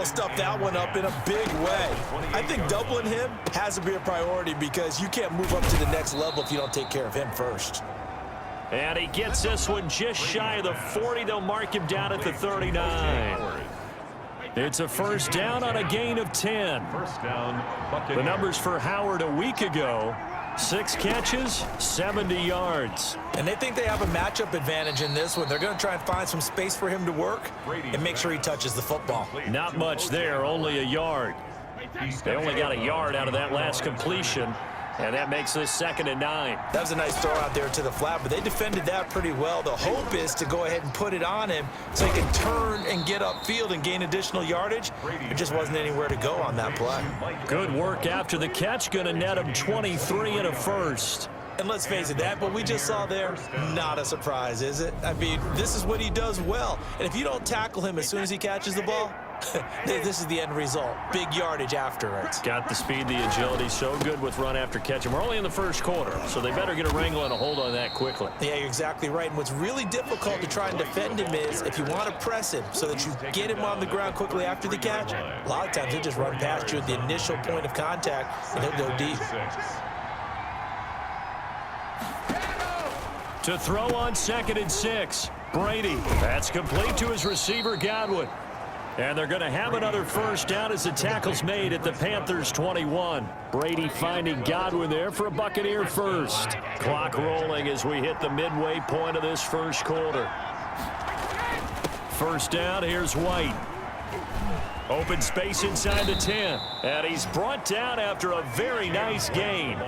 will stuff that one up in a big way. I think doubling him has to be a priority because you can't move up to the next level if you don't take care of him first. And he gets this one just shy of the 40. They'll mark him down at the 39. It's a first down on a gain of 10. The numbers for Howard a week ago: 6 catches, 70 yards. And they think they have a matchup advantage in this one. They're going to try and find some space for him to work and make sure he touches the football. Not much there, only a yard. They only got a yard out of that last completion, and that makes this 2nd and 9. That was a nice throw out there to the flat, but they defended that pretty well. The hope is to go ahead and put it on him so he can turn and get upfield and gain additional yardage. There just wasn't anywhere to go on that play. Good work after the catch. Going to net him 23 and a first. And let's face it, that what we just saw there, not a surprise, is it? I mean, this is what he does well. And if you don't tackle him as soon as he catches the ball, this is the end result. Big yardage after it. Got the speed, the agility, so good with run after catch. And we're only in the first quarter, so they better get a wrangle and a hold on that quickly. Yeah, you're exactly right. And what's really difficult to try and defend him is if you want to press him so that you get him on the ground quickly after the catch, a lot of times he'll just run past you at the initial point of contact, and he'll go deep. To throw on 2nd and 6. Brady. That's complete to his receiver, Godwin. And they're going to have another first down as the tackle's made at the Panthers' 21. Brady finding Godwin there for a Buccaneer first. Clock rolling as we hit the midway point of this first quarter. First down, here's White. Open space inside the 10. And he's brought down after a very nice gain.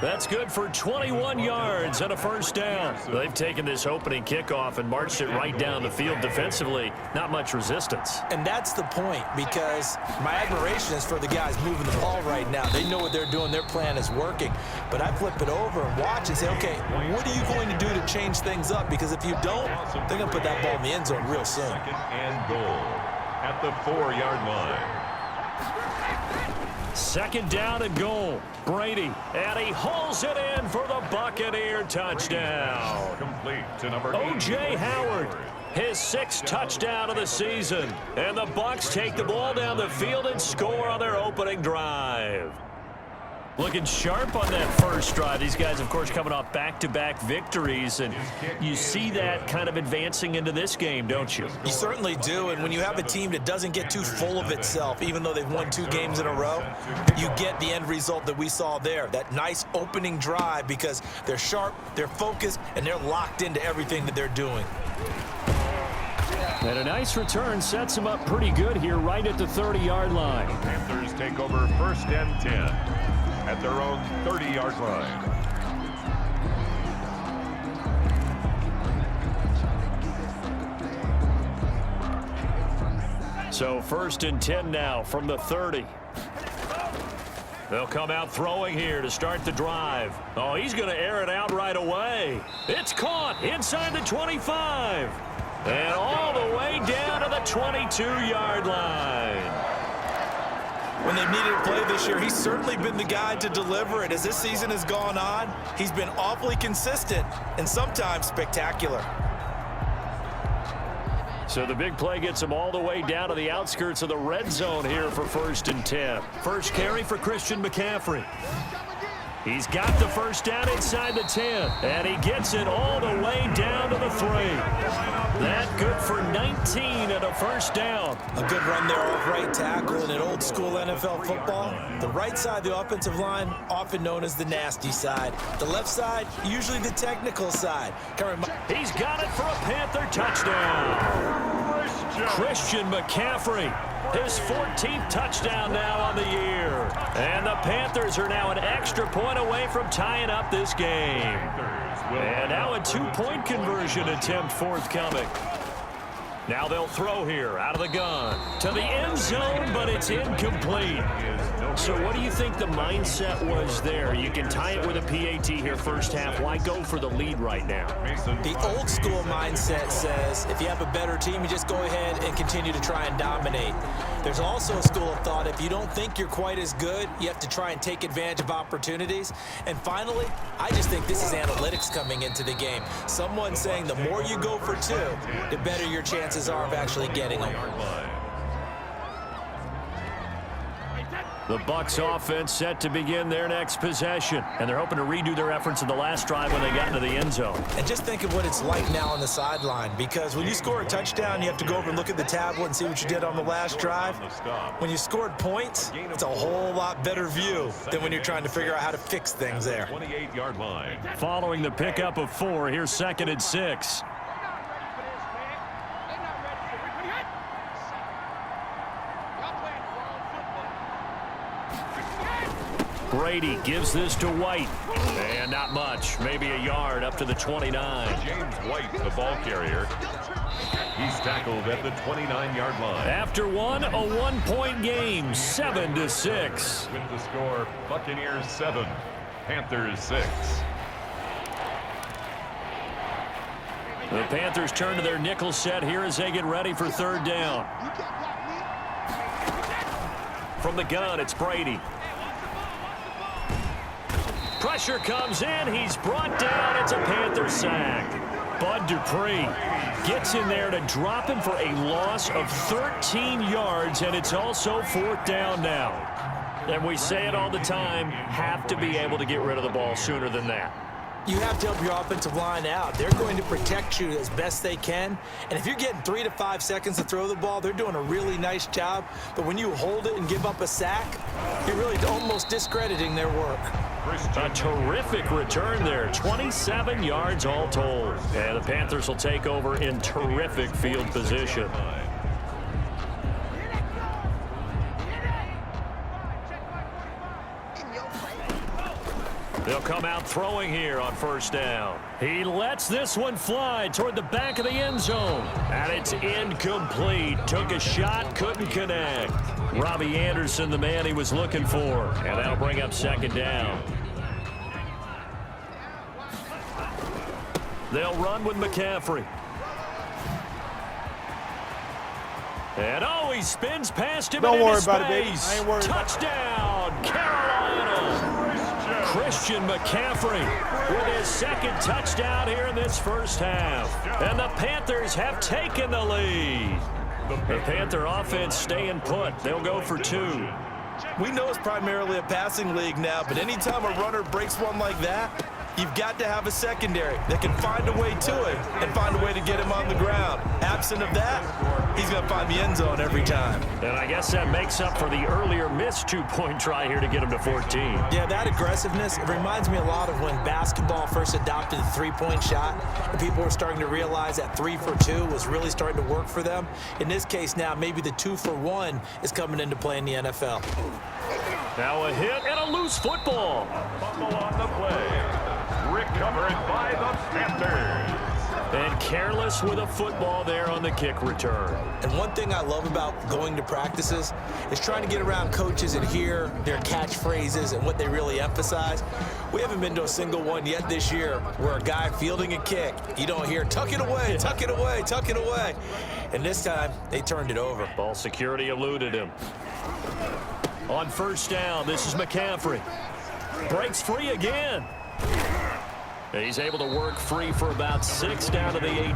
That's good for 21 yards and a first down. They've taken this opening kickoff and marched it right down the field defensively. Not much resistance. And that's the point, because my admiration is for the guys moving the ball right now. They know what they're doing. Their plan is working. But I flip it over and watch and say, okay, what are you going to do to change things up? Because if you don't, they're going to put that ball in the end zone real soon. 2nd and goal at the 4-yard line. 2nd down and goal. Brady, and he hauls it in for the Buccaneer touchdown. Complete to number O.J. Howard, his 6th touchdown of the season. And the Bucs take the ball down the field and score on their opening drive. Looking sharp on that first drive. These guys, of course, coming off back-to-back victories, and you see that kind of advancing into this game, don't you? You certainly do, and when you have a team that doesn't get too full of itself, even though they've won 2 games in a row, you get the end result that we saw there, that nice opening drive, because they're sharp, they're focused, and they're locked into everything that they're doing. And a nice return sets them up pretty good here right at the 30-yard line. Panthers take over 1st and 10. At their own 30-yard line. So 1st and 10 now from the 30. They'll come out throwing here to start the drive. Oh, he's going to air it out right away. It's caught inside the 25. And all the way down to the 22-yard line. When they've needed a play this year, he's certainly been the guy to deliver it. As this season has gone on, he's been awfully consistent and sometimes spectacular. So the big play gets him all the way down to the outskirts of the red zone here for 1st and 10. First carry for Christian McCaffrey. He's got the first down inside the 10, and he gets it all the way down to the 3. That good for 19 and a first down. A good run there off right tackle in an old school NFL football. The right side of the offensive line, often known as the nasty side. The left side, usually the technical side. He's got it for a Panther touchdown. Christian McCaffrey. His 14th touchdown now on the year. And the Panthers are now an extra point away from tying up this game. And now a 2-point conversion attempt forthcoming. Now they'll throw here out of the gun to the end zone, but it's incomplete. So what do you think the mindset was there? You can tie it with a PAT here first half. Why go for the lead right now? The old school mindset says if you have a better team, you just go ahead and continue to try and dominate. There's also a school of thought, if you don't think you're quite as good, you have to try and take advantage of opportunities. And finally, I just think this is analytics coming into the game. Someone saying the more you go for 2, the better your chances are of actually getting them. The Bucs offense set to begin their next possession, and they're hoping to redo their efforts in the last drive when they got into the end zone. And just think of what it's like now on the sideline, because when you score a touchdown, you have to go over and look at the tablet and see what you did on the last drive. When you scored points, it's a whole lot better view than when you're trying to figure out how to fix things there. 28-yard line. Following the pickup of 4, here's 2nd and 6. Brady gives this to White. And not much. Maybe a yard up to the 29. James White, the ball carrier. He's tackled at the 29-yard line. After one, a 1-point game, 7-6. With the score, Buccaneers 7, Panthers 6. The Panthers turn to their nickel set here as they get ready for 3rd down. From the gun, it's Brady. Pressure comes in. He's brought down. It's a Panther sack. Bud Dupree gets in there to drop him for a loss of 13 yards, and it's also 4th down now. And we say it all the time, have to be able to get rid of the ball sooner than that. You have to help your offensive line out. They're going to protect you as best they can. And if you're getting 3 to 5 seconds to throw the ball, they're doing a really nice job. But when you hold it and give up a sack, you're really almost discrediting their work. A terrific return there. 27 yards all told. And the Panthers will take over in terrific field position. They'll come out throwing here on 1st down. He lets this one fly toward the back of the end zone. And it's incomplete. Took a shot, couldn't connect. Robbie Anderson, the man he was looking for. And that'll bring up 2nd down. They'll run with McCaffrey. And he spins past him. Don't into worry space. about it, baby. I ain't worried. Touchdown, Carolina. Christian McCaffrey with his 2nd touchdown here in this first half. And the Panthers have taken the lead. The Panther offense staying put. They'll go for 2. We know it's primarily a passing league now, but anytime a runner breaks one like that, you've got to have a secondary that can find a way to it and find a way to get him on the ground. Absent of that, he's going to find the end zone every time. And I guess that makes up for the earlier missed 2-point try here to get him to 14. Yeah, that aggressiveness, it reminds me a lot of when basketball first adopted the 3-point shot, and people were starting to realize that 3 for 2 was really starting to work for them. In this case now, maybe the 2 for 1 is coming into play in the NFL. Now a hit and a loose football. Fumble on the play. Recovered by the Panthers. And careless with a football there on the kick return. And one thing I love about going to practices is trying to get around coaches and hear their catchphrases and what they really emphasize. We haven't been to a single one yet this year where a guy fielding a kick, you don't hear, tuck it away, tuck it away, tuck it away. And this time, they turned it over. Ball security eluded him. On 1st down, this is McCaffrey. Breaks free again. He's able to work free for about 6 down to the 18.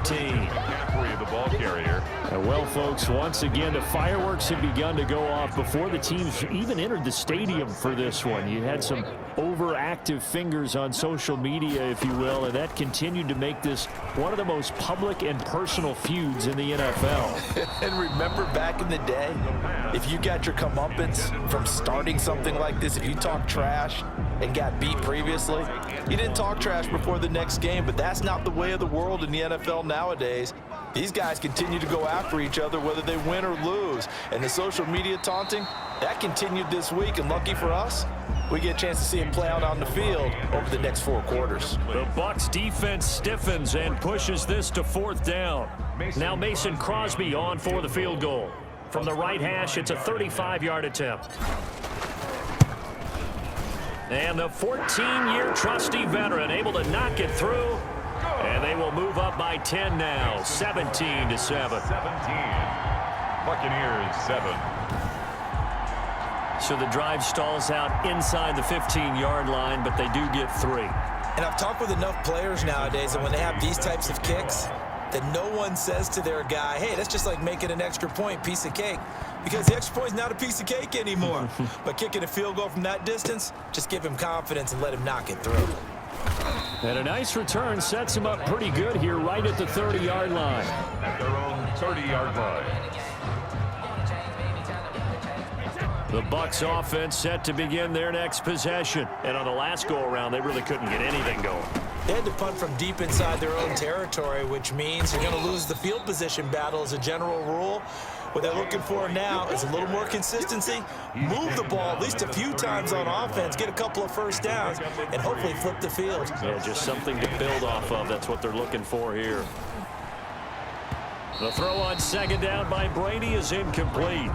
McCaffrey, the ball carrier. Well, folks, once again, the fireworks have begun to go off before the teams even entered the stadium for this one. You had some overactive fingers on social media, if you will, and that continued to make this one of the most public and personal feuds in the NFL. And remember back in the day, if you got your comeuppance from starting something like this, if you talk trash and got beat previously, you didn't talk trash before the next game, but that's not the way of the world in the NFL nowadays. These guys continue to go after each other whether they win or lose. And the social media taunting, that continued this week, and lucky for us, we get a chance to see it play out on the field over the next 4 quarters. The Bucs defense stiffens and pushes this to 4th down. Now Mason Crosby on for the field goal. From the right hash, it's a 35-yard attempt. And the 14-year trusty veteran able to knock it through. And they will move up by 10 now, 17-7. 17. Buccaneers 7. So the drive stalls out inside the 15-yard line, but they do get 3. And I've talked with enough players nowadays that when they have these types of kicks, that no one says to their guy, hey, that's just like making an extra point, piece of cake. Because the extra point is not a piece of cake anymore. But kicking a field goal from that distance, just give him confidence and let him knock it through. And a nice return sets him up pretty good here right at the 30-yard line. At their own 30-yard line. The Bucs offense set to begin their next possession. And on the last go-around, they really couldn't get anything going. They had to punt from deep inside their own territory, which means you're going to lose the field position battle as a general rule. What they're looking for now is a little more consistency, move the ball at least a few times on offense, get a couple of first downs, and hopefully flip the field. Yeah, just something to build off of. That's what they're looking for here. The throw on second down by Brady is incomplete.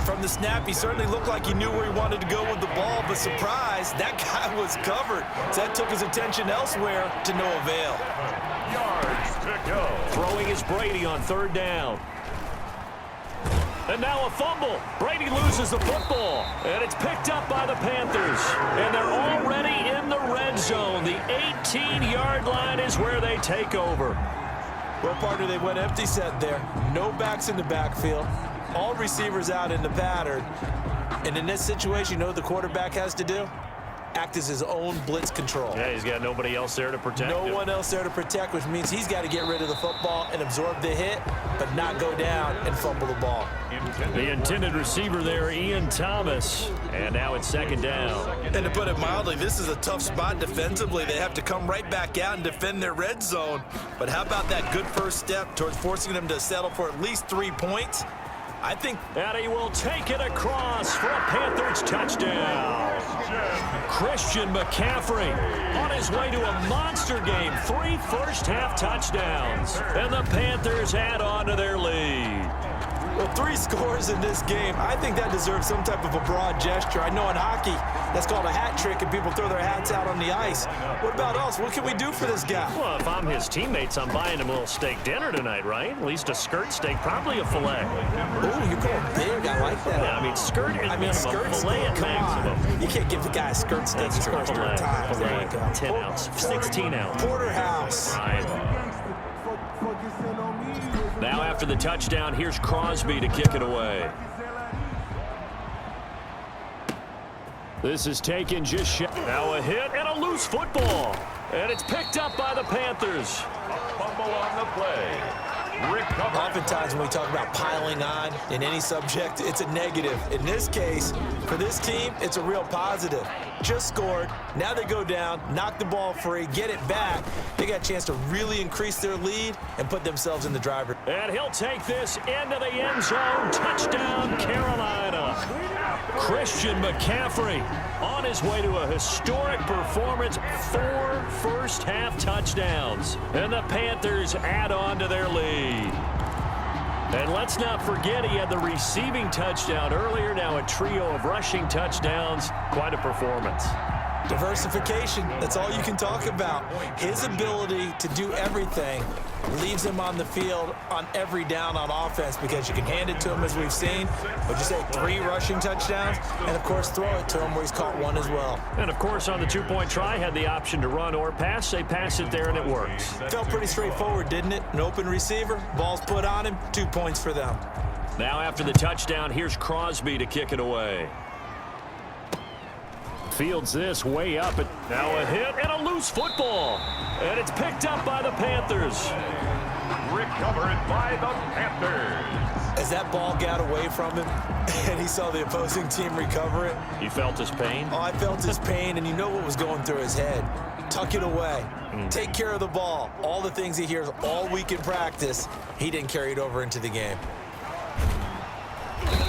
From the snap, he certainly looked like he knew where he wanted to go with the ball, but surprise, that guy was covered. So that took his attention elsewhere to no avail. Yards to go. Throwing is Brady on third down. And now a fumble. Brady loses the football, and it's picked up by the Panthers. And they're already in the red zone. The 18-yard line is where they take over. Well, partner, they went empty set there. No backs in the backfield. All receivers out in the pattern. And in this situation, you know what the quarterback has to do? Act as his own blitz control. Yeah, he's got nobody else there to protect him. No one else there to protect, which means he's got to get rid of the football and absorb the hit, but not go down and fumble the ball. The intended receiver there, Ian Thomas. And now it's second down. And to put it mildly, this is a tough spot defensively. They have to come right back out and defend their red zone. But how about that good first step towards forcing them to settle for at least 3 points? I think that he will take it across for a Panthers touchdown. Christian McCaffrey on his way to a monster game. 3 first-half touchdowns. And the Panthers add on to their lead. Well, 3 scores in this game. I think that deserves some type of a broad gesture. I know in hockey, that's called a hat trick, and people throw their hats out on the ice. What about us? What can we do for this guy? Well, if I'm his teammates, I'm buying him a little steak dinner tonight, right? At least a skirt steak, probably a filet. Ooh, you're going big. I like that. Yeah, I mean, skirt is minimum, skirt filet steak, at maximum. on. You can't give the guy a skirt steak. That's true. Filet, There you go. 10 ounce, 16 ounce. Porterhouse. Right. Now after the touchdown, here's Crosby to kick it away. This is taken just shy. Now a hit and a loose football. And it's picked up by the Panthers. A fumble on the play. Recovered. Oftentimes when we talk about piling on in any subject, it's a negative. In this case, for this team, it's a real positive. Just scored. Now they go down, knock the ball free, get it back. They got a chance to really increase their lead and put themselves in the driver's. And he'll take this into the end zone. Touchdown, Carolina. Christian McCaffrey on his way to a historic performance. 4 first-half touchdowns. And the Panthers add on to their lead. And let's not forget he had the receiving touchdown earlier. Now a trio of rushing touchdowns. Quite a performance. Diversification, that's all you can talk about. His ability to do everything leaves him on the field on every down on offense because you can hand it to him as we've seen. Would you say 3 rushing touchdowns? And, of course, throw it to him where he's caught 1 as well. And, of course, on the 2-point try, had the option to run or pass. They pass it there, and it works. Felt pretty straightforward, didn't it? An open receiver, ball's put on him, 2 points for them. Now after the touchdown, here's Crosby to kick it away. Fields this way up. Now a hit and a loose football. And it's picked up by the Panthers. Recovered by the Panthers. As that ball got away from him and he saw the opposing team recover it. You felt his pain? Oh, I felt his pain, and you know what was going through his head. Tuck it away. Take care of the ball. All the things he hears all week in practice, he didn't carry it over into the game.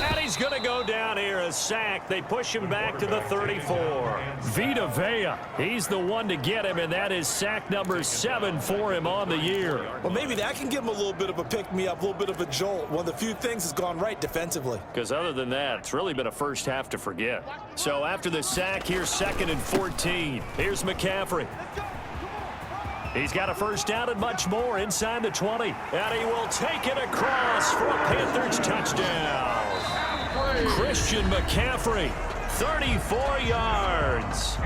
And he's going to go down here, a sack. They push him back to the 34. Vita Vea, he's the one to get him, and that is sack number 7 for him on the year. Well, maybe that can give him a little bit of a pick-me-up, a little bit of a jolt. One of the few things that's gone right defensively. Because other than that, it's really been a first half to forget. So after the sack, here's 2nd and 14. Here's McCaffrey. He's got a first down and much more inside the 20. And he will take it across for a Panthers touchdown. Christian McCaffrey, 34 yards.